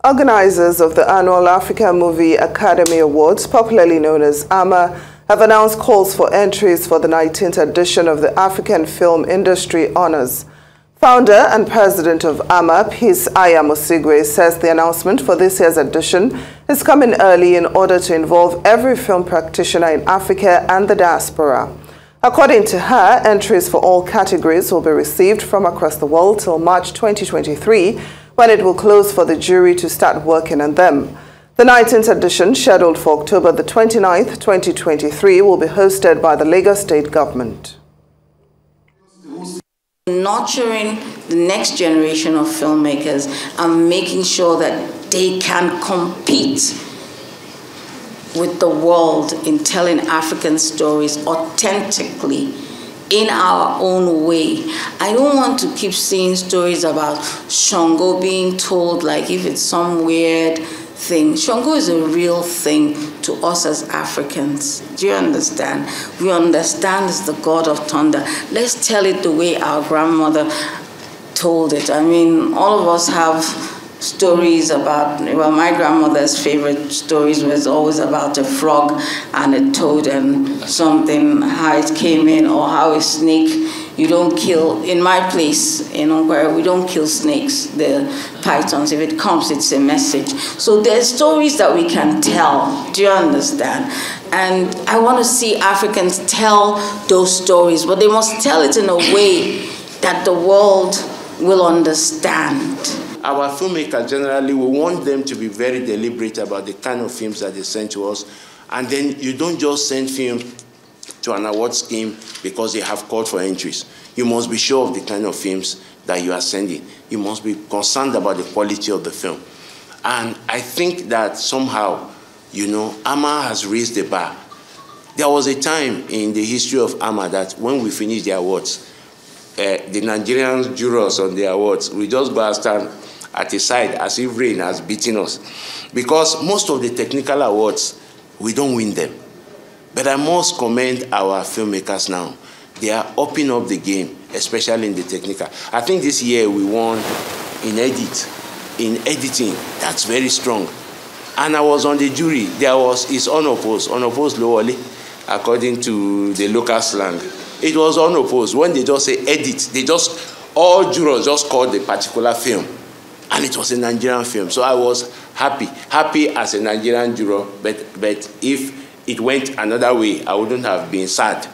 Organizers of the annual African Movie Academy Awards, popularly known as AMAA, have announced calls for entries for the 19th edition of the African Film Industry Honors. Founder and president of AMAA, Peace Ayamosigwe, says the announcement for this year's edition is coming early in order to involve every film practitioner in Africa and the diaspora. According to her, entries for all categories will be received from across the world till March 2023, when it will close for the jury to start working on them. The 19th edition, scheduled for October the 29th, 2023, will be hosted by the Lagos State Government. Nurturing the next generation of filmmakers and making sure that they can compete with the world in telling African stories authentically in our own way. I don't want to keep seeing stories about Shango being told like if it's some weird thing. Shango is a real thing to us as Africans. Do you understand? We understand it's the god of thunder. Let's tell it the way our grandmother told it. I mean, all of us have stories about, well, my grandmother's favorite stories was always about a frog and a toad and something, how it came in, or how a snake, you don't kill, in my place, you know, where we don't kill snakes, the pythons. If it comes, it's a message. So there's stories that we can tell, do you understand? And I want to see Africans tell those stories, but they must tell it in a way that the world will understand. Our filmmakers generally, we want them to be very deliberate about the kind of films that they send to us. And then you don't just send films to an award scheme because they have called for entries. You must be sure of the kind of films that you are sending. You must be concerned about the quality of the film. And I think that somehow, you know, AMAA has raised the bar. There was a time in the history of AMAA that when we finished the awards, the Nigerian jurors on the awards, we just go and stand at the side as if rain has beaten us. Because most of the technical awards, we don't win them. But I must commend our filmmakers now. They are upping up the game, especially in the technical. I think this year we won in editing. That's very strong. And I was on the jury. It's unopposed lowly, according to the local slang. It was unopposed. When they just say edit, all jurors just called the particular film. And it was a Nigerian film. So I was happy as a Nigerian juror, but if it went another way, I wouldn't have been sad,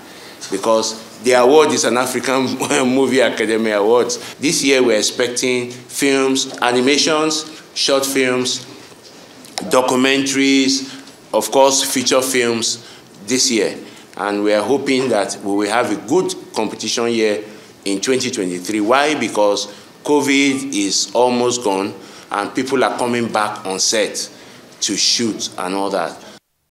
because the award is an African Movie Academy Awards. This year we're expecting films, animations, short films, documentaries, of course feature films this year. And we are hoping that we will have a good competition year in 2023. Why? Because COVID is almost gone and people are coming back on set to shoot and all that.